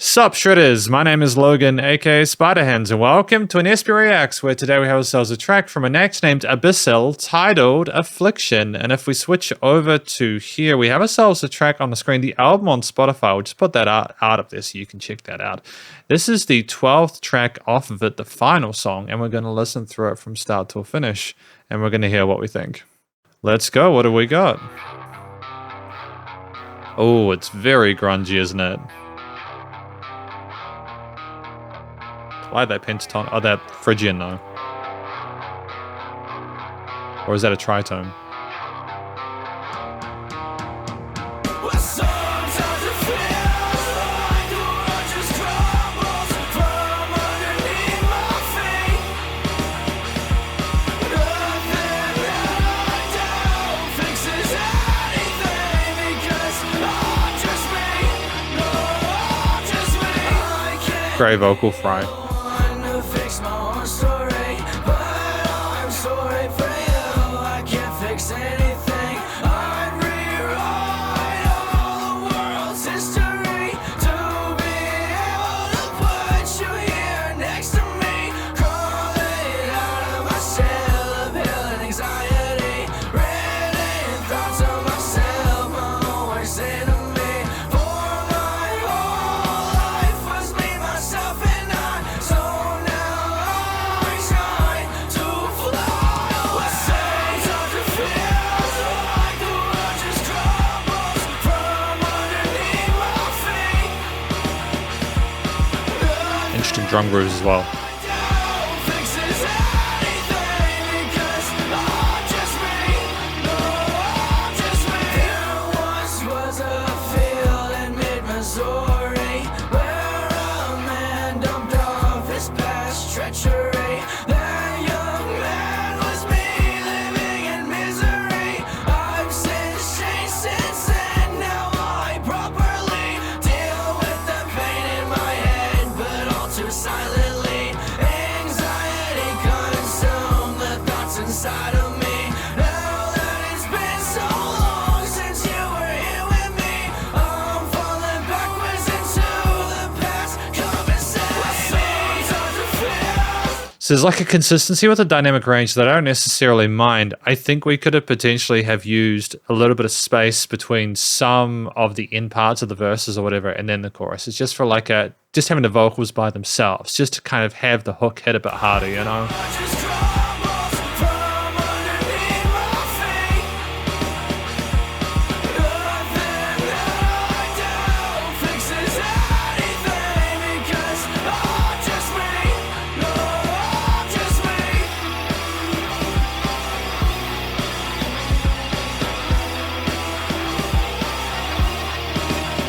Sup Shredders, my name is Logan, aka Spiderhands, and welcome to an SP Reacts, where today we have ourselves a track from an act named ABYSSELL titled Affliction. And if we switch over to here, we have ourselves a track on the screen, the album on Spotify. We'll just put that out of there so you can check that out. This is the 12th track off of it, the final song, and we're going to listen through it from start to finish, and we're going to hear what we think. Let's go, what do we got? Oh, it's very grungy, isn't it? Why that pentatone? Oh, that Phrygian, though. Or is that a tritone? Great vocal fry. Interesting drum grooves as well. So there's like a consistency with the dynamic range that I don't necessarily mind. I think we could have potentially have used a little bit of space between some of the end parts of the verses or whatever, and then the chorus. It's just for like just having the vocals by themselves, just to kind of have the hook hit a bit harder, you know?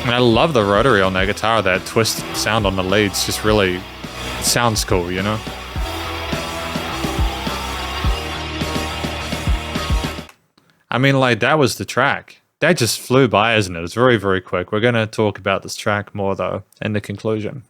I love the rotary on that guitar, that twist sound on the leads just really sounds cool, you know? I mean, like, that was the track. That just flew by, isn't it? It was very, very quick. We're going to talk about this track more, though, in the conclusion.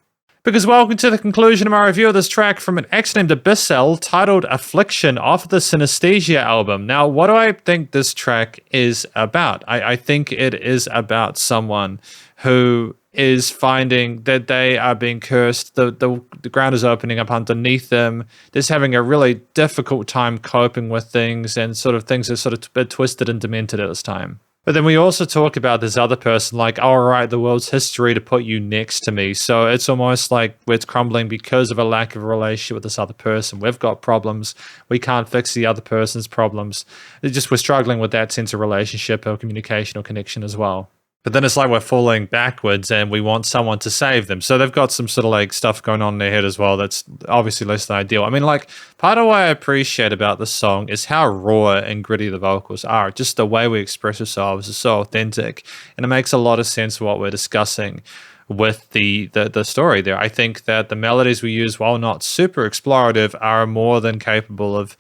Because welcome to the conclusion of my review of this track from an act named ABYSSELL titled Affliction off the Synesthesia album. Now, what do I think this track is about? I think it is about someone who is finding that they are being cursed, the ground is opening up underneath them, just having a really difficult time coping with things, and sort of things are sort of a bit twisted and demented at this time. But then we also talk about this other person, like, all right, the world's history to put you next to me. So it's almost like it's crumbling because of a lack of a relationship with this other person. We've got problems. We can't fix the other person's problems. We're struggling with that sense of relationship or communication or connection as well. But then it's like we're falling backwards and we want someone to save them. So they've got some sort of like stuff going on in their head as well that's obviously less than ideal. I mean, like, part of what I appreciate about this song is how raw and gritty the vocals are. Just the way we express ourselves is so authentic, and it makes a lot of sense of what we're discussing with the story there. I think that the melodies we use, while not super explorative, are more than capable of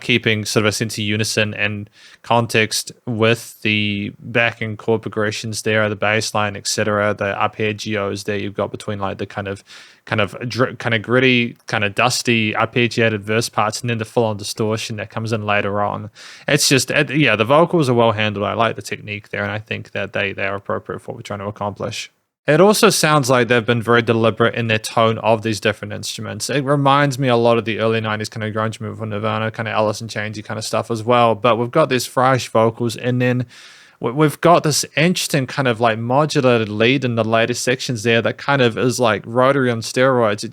keeping sort of a sense of unison and context with the backing chord progressions there, the bass line, etc., the arpeggios there you've got between like the kind of gritty, kind of dusty arpeggiated verse parts, and then the full-on distortion that comes in later on. It's just, yeah, the vocals are well handled. I like the technique there, and I think that they are appropriate for what we're trying to accomplish. It also sounds like they've been very deliberate in their tone of these different instruments. It reminds me a lot of the early 90s kind of grunge movement from Nirvana, kind of Alice in Chainsy kind of stuff as well. But we've got these fresh vocals, and then we've got this interesting kind of like modulated lead in the later sections there that kind of is like rotary on steroids.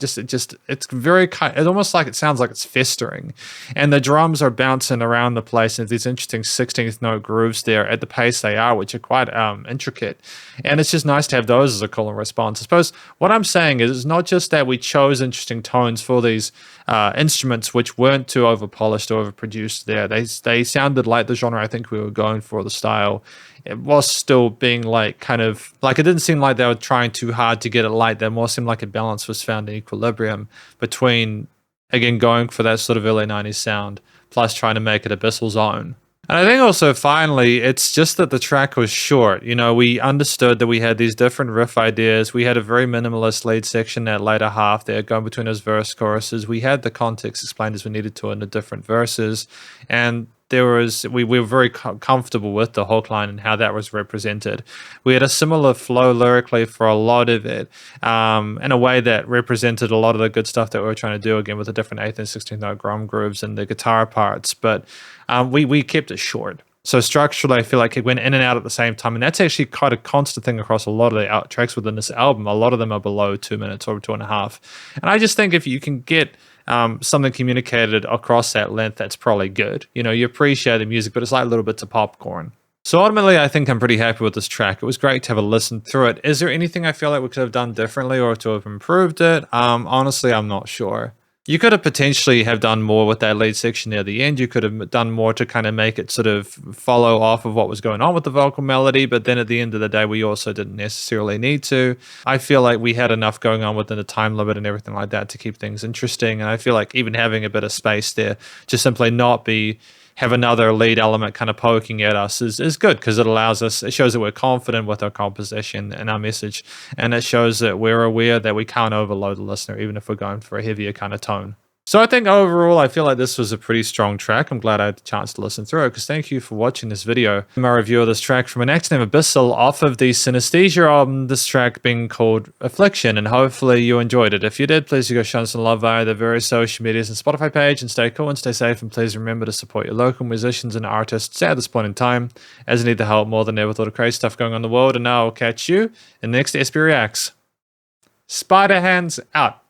It's very kind. It's almost like it sounds like it's festering, and the drums are bouncing around the place and these interesting 16th note grooves there at the pace they are, which are quite intricate. And it's just nice to have those as a cooler response. I suppose what I'm saying is it's not just that we chose interesting tones for these instruments which weren't too over polished or overproduced there. They sounded like the genre I think we were going for, the style. It was still being like kind of like, it didn't seem like they were trying too hard to get it light. There more seemed like a balance was found in equilibrium between, again, going for that sort of early 90s sound plus trying to make it Abyssell's own. And I think also, finally, it's just that the track was short. You know, we understood that we had these different riff ideas. We had a very minimalist lead section, that later half there, going between those verse choruses. We had the context explained as we needed to in the different verses. And we were very comfortable with the hook line and how that was represented. We had a similar flow lyrically for a lot of it, in a way that represented a lot of the good stuff that we were trying to do, again, with the different 8th and 16th note drum grooves and the guitar parts. But we kept it short. So structurally, I feel like it went in and out at the same time. And that's actually quite a constant thing across a lot of the tracks within this album. A lot of them are below 2 minutes or 2.5. And I just think if you can get something communicated across that length, that's probably good. You know, you appreciate the music, but it's like little bits of popcorn. So ultimately, I think I'm pretty happy with this track. It was great to have a listen through it. Is there anything I feel like we could have done differently or to have improved it? Honestly, I'm not sure. You could have potentially have done more with that lead section near the end. You could have done more to kind of make it sort of follow off of what was going on with the vocal melody. But then at the end of the day, we also didn't necessarily need to. I feel like we had enough going on within the time limit and everything like that to keep things interesting. And I feel like even having a bit of space there, just simply not have another lead element kind of poking at us is good, because it shows that we're confident with our composition and our message, and it shows that we're aware that we can't overload the listener even if we're going for a heavier kind of tone. So I think overall, I feel like this was a pretty strong track. I'm glad I had the chance to listen through it, because thank you for watching this video. My review of this track from an act named ABYSSELL off of the Synesthesia album, this track being called Affliction, and hopefully you enjoyed it. If you did, please do go show us some love via the various social medias and Spotify page, and stay cool and stay safe, and please remember to support your local musicians and artists at this point in time, as they need the help more than ever with all the crazy stuff going on in the world. And now I'll catch you in the next SB Reacts. Spiderhands out.